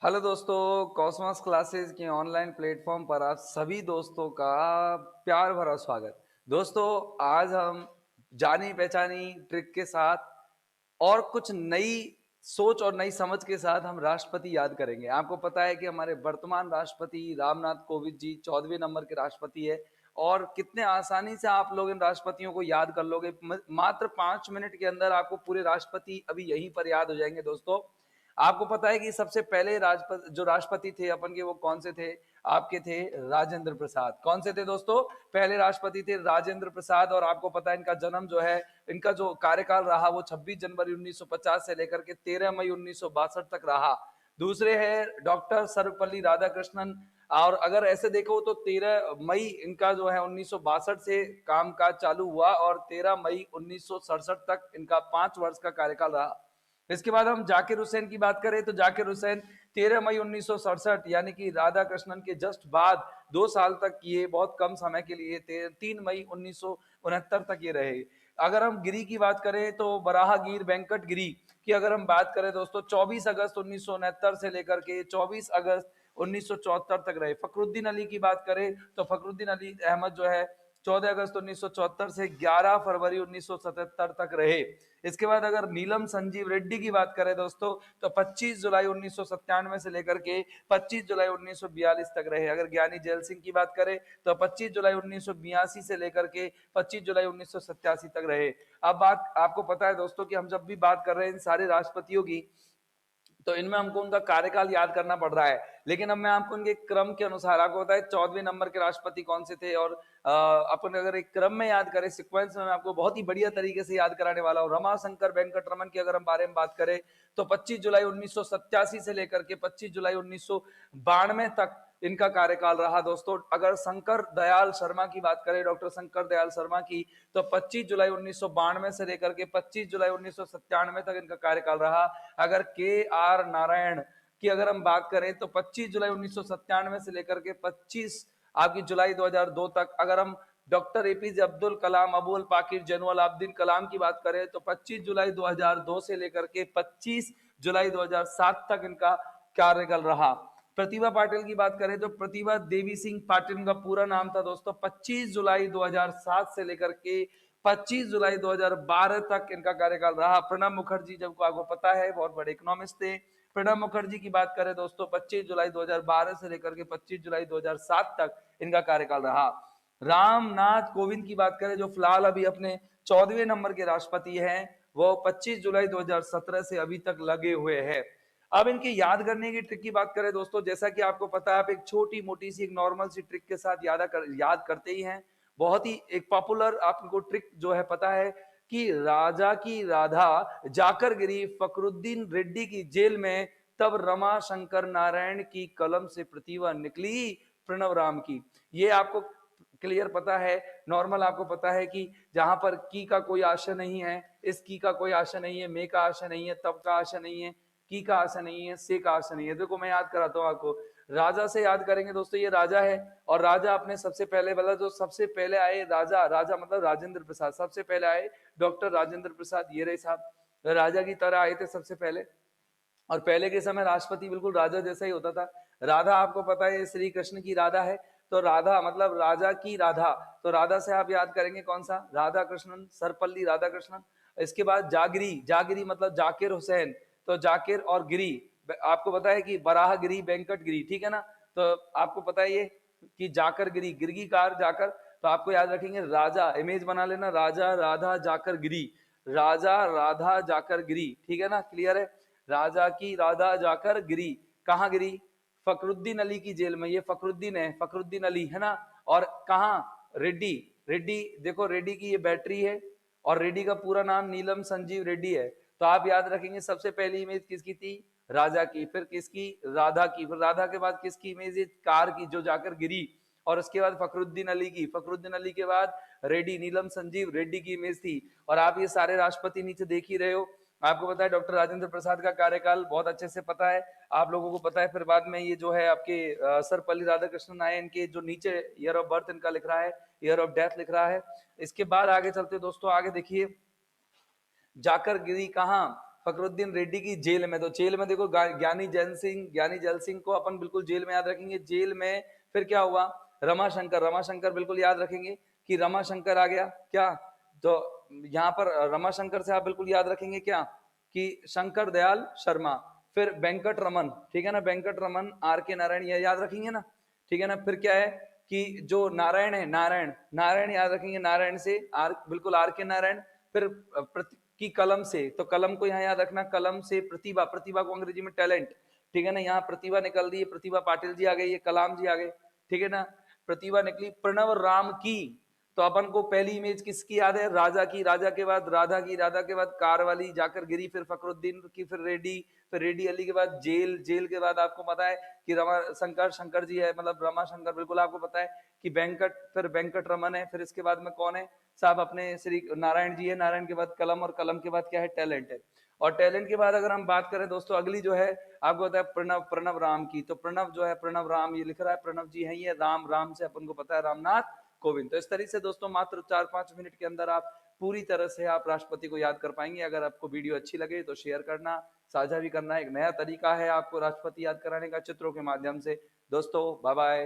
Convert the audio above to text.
Hello दोस्तों, Cosmos classes के online platform पर आप सभी दोस्तों का प्यार भरा स्वागत। दोस्तों, आज हम जानी पहचानी ट्रिक के साथ और कुछ नई सोच और नई समझ के साथ हम राष्ट्रपति याद करेंगे। आपको पता है कि हमारे वर्तमान राष्ट्रपति रामनाथ कोविंद जी 14वें नंबर के राष्ट्रपति है और कितने आसानी से आप लोग इन राष्ट्रपतियों को याद कर लोगे। मात्र 5 मिनट के अंदर आपको पूरे राष्ट्रपति अभी यहीं पर याद हो जाएंगे। दोस्तों, आपको पता है कि सबसे पहले जो राष्ट्रपति थे अपन के, वो कौन से थे? आपके थे राजेंद्र प्रसाद। कौन से थे दोस्तों? पहले राष्ट्रपति थे राजेंद्र प्रसाद। और आपको पता है इनका जन्म जो है, इनका जो कार्यकाल रहा वो 26 जनवरी 1950 से लेकर के 13 मई 1962 तक रहा। दूसरे है डॉक्टर सर्वपल्ली राधाकृष्णन। और अगर ऐसे देखो तो 13 मई इनका जो है 1962 से कामकाज चालू हुआ और 13 मई 1967 तक इनका 5 वर्ष का कार्यकाल रहा। इसके बाद हम जाकिर हुसैन की बात करें तो जाकिर हुसैन 13 मई 1967 यानी कि राधा कृष्णन के जस्ट बाद 2 साल तक ये बहुत कम समय के लिए 3 मई 1969 तक ये रहे। अगर हम गिरी की बात करें तो बराहगीर वेंकट गिरी की अगर हम बात करें दोस्तों, 24 अगस्त 1969 से लेकर के 24 अगस्त 1974 तक रहे। फखरुद्दीन अली की बात करें तो फखरुद्दीन अली अहमद जो है 14 अगस्त 1974 से 11 फरवरी 1977 तक रहे। इसके बाद अगर नीलम संजीव रेड्डी की बात करें दोस्तों, तो 25 जुलाई 1997 से लेकर के 25 जुलाई 1942 तक रहे। अगर ज्ञानी जैल सिंह की बात करें तो 25 जुलाई 1982 से लेकर के 25 जुलाई 1987 तक रहे। अब बात आपको पता है दोस्तों कि हम जब भी बात कर रहे हैं इन सारे राष्ट्रपतियों की, तो इनमें हमको उनका कार्यकाल याद करना पड़ रहा है। लेकिन अब मैं आपको उनके क्रम के अनुसार, आपको पता है 14वें नंबर के राष्ट्रपति कौन से थे, और अपन अगर एक क्रम में याद करें, सीक्वेंस में, मैं आपको बहुत ही बढ़िया तरीके से याद कराने वाला हूँ। रमाशंकर वेंकटरमन की अगर हम बारे में बात करें तो 25 जुलाई 1987 से लेकर के 25 जुलाई 1992 तक इनका कार्यकाल रहा। दोस्तों, अगर शंकर दयाल शर्मा की बात करें, डॉक्टर शंकर दयाल शर्मा की, तो 25 जुलाई 1992 से लेकर के 25 जुलाई 1997 तक इनका कार्यकाल रहा। अगर के आर नारायण की अगर हम बात करें तो 25 जुलाई 1997 से लेकर के 25 आपकी जुलाई 2002 तक। अगर हम डॉक्टर एपीजे अब्दुल कलाम, अबुल पाकिर जैनुल आबदीन कलाम की बात करें तो 25 जुलाई 2002 से लेकर के 25 जुलाई 2007 तक इनका कार्यकाल रहा। प्रतिभा पाटिल की बात करें तो प्रतिभा देवी सिंह पाटिल का पूरा नाम था दोस्तों, 25 जुलाई 2007 से लेकर के 25 जुलाई 2012 तक इनका कार्यकाल रहा। प्रणब मुखर्जी, जब को आपको पता है बहुत बड़े इकोनॉमिस्ट थे, प्रणब मुखर्जी की बात करें दोस्तों 25 जुलाई 2012 से लेकर के 25 जुलाई 2007 तक इनका कार्यकाल रहा। रामनाथ कोविंद की बात करें जो फिलहाल अभी अपने 14वें नंबर के राष्ट्रपति हैं, वो 25 जुलाई 2017 से अभी तक लगे हुए हैं। अब इनके याद करने की ट्रिक की बात करें दोस्तों, जैसा कि आपको पता है, आप एक छोटी मोटी सी एक नॉर्मल सी ट्रिक के साथ याद करते ही हैं। बहुत ही एक पॉपुलर आपको ट्रिक जो है पता है कि राजा की राधा जाकर गिरी फखरुद्दीन रेड्डी की जेल में, तब रमा शंकर नारायण की कलम से प्रतिभा निकली प्रणव राम की। ये आपको क्लियर पता है, नॉर्मल आपको पता है कि जहां पर की का कोई आशय नहीं है, इस की का कोई आशय नहीं है, मे का आशय नहीं है, तब का आशय नहीं है, की का आशय नहीं है, से का आशय नहीं है। देखो मैं याद कराता हूँ आपको, राजा से याद करेंगे दोस्तों, ये राजा है और राजा अपने सबसे पहले वाला जो सबसे पहले आए राजा, राजा मतलब राजेंद्र प्रसाद, सबसे पहले आए डॉक्टर राजेंद्र प्रसाद, ये रहे साहब, राजा की तरह आए थे सबसे पहले। और पहले के समय राष्ट्रपति बिल्कुल राजा जैसा ही होता था। राधा आपको पता है श्री कृष्ण की राधा है, तो राधा मतलब राजा की राधा, तो राधा से आप याद करेंगे कौन सा? राधा कृष्णन, सरपल्ली राधा कृष्णन। इसके बाद जागरी, जागरी मतलब जाकिर हुसैन, तो जाकिर और गिरी, आपको पता है कि बराहगिरी वेंकट गिरी, ठीक है ना? तो आपको पता है ये कि जाकर गिरी, गिरगी कार जाकर, तो आपको याद रखेंगे राजा, इमेज बना लेना, राजा राधा जाकर गिरी, राजा राधा जाकर गिरी, ठीक है ना? क्लियर है? राजा की राधा जाकर गिरी, कहाँ गिरी? फखरुद्दीन अली की जेल में। ये फखरुद्दीन है, फखरुद्दीन अली है ना? और कहाँ? रेड्डी, रेड्डी देखो रेड्डी की ये बैटरी है और रेड्डी का पूरा नाम नीलम संजीव रेड्डी है। तो आप याद रखेंगे सबसे पहली इमेज किसकी थी? राजा की, फिर किसकी? राधा की, फिर राधा के बाद किसकी इमेज है? कार की जो जाकर गिरी, और उसके बाद फखरुद्दीन अली की, फखरुद्दीन अली के बाद रेड्डी, नीलम संजीव रेड्डी की इमेज थी। और आप ये सारे राष्ट्रपति नीचे देख ही रहे हो। आपको पता है डॉक्टर राजेंद्र प्रसाद का कार्यकाल बहुत अच्छे से पता है, आप लोगों को पता है। फिर बाद में ये जो है आपके सर्वपल्ली राधाकृष्णन आए, इनके जो नीचे ईयर ऑफ बर्थ इनका लिख रहा है, ईयर ऑफ डेथ लिख रहा है। इसके बाद आगे चलते दोस्तों, आगे देखिए, जाकर गिरी कहाँ? फखरुद्दीन रेड्डी की जेल में। तो जेल में देखो ज्ञानी जैल सिंह को अपन बिल्कुल जेल में याद रखेंगे। जेल में फिर क्या हुआ, रमाशंकर बिल्कुल याद रखेंगे कि रमाशंकर आ गया क्या। तो यहाँ पर रमाशंकर से आप बिल्कुल याद रखेंगे क्या कि शंकर दयाल शर्मा। फिर वेंकट रमन, ठीक है ना, वेंकट रमन, आर के नारायण, ये याद रखेंगे ना, ठीक है ना। फिर क्या है कि जो नारायण है, नारायण याद रखेंगे, नारायण से बिल्कुल आर के नारायण। फिर की कलम से, तो कलम को यहाँ याद रखना, कलम से प्रतिभा, प्रतिभा को अंग्रेजी में टैलेंट, ठीक है ना। यहाँ प्रतिभा निकल रही है, प्रतिभा पाटिल जी आ गई है, कलाम जी आ गए, ठीक है ना। प्रतिभा निकली, प्रणव राम की। तो अपन को पहली इमेज किसकी याद है, राजा की, राजा के बाद राधा की, राधा के बाद कार वाली जाकर गिरी, फिर फखरुद्दीन की, फिर रेड्डी अली के बाद जेल, जेल के बाद आपको पता है कि शंकर जी है, मतलब रमा शंकर, बिल्कुल आपको पता है कि वेंकट, फिर वेंकट रमन है, फिर इसके बाद में कौन है साहब, अपने श्री नारायण जी है, नारायण के बाद कलम, और कलम के बाद क्या है, टैलेंट है। और टैलेंट के बाद अगर हम बात करें दोस्तों, अगली जो है आपको पता है प्रणव राम की। तो प्रणव जो है, प्रणव राम, ये लिख रहा है प्रणव जी है, ये राम, राम से अपन को पता है रामनाथ कोविंद। तो इस तरीके से दोस्तों मात्र 4-5 मिनट के अंदर आप पूरी तरह से आप राष्ट्रपति को याद कर पाएंगे। अगर आपको वीडियो अच्छी लगे तो शेयर करना, साझा भी करना। एक नया तरीका है आपको राष्ट्रपति याद कराने का, चित्रों के माध्यम से। दोस्तों बाय बाय।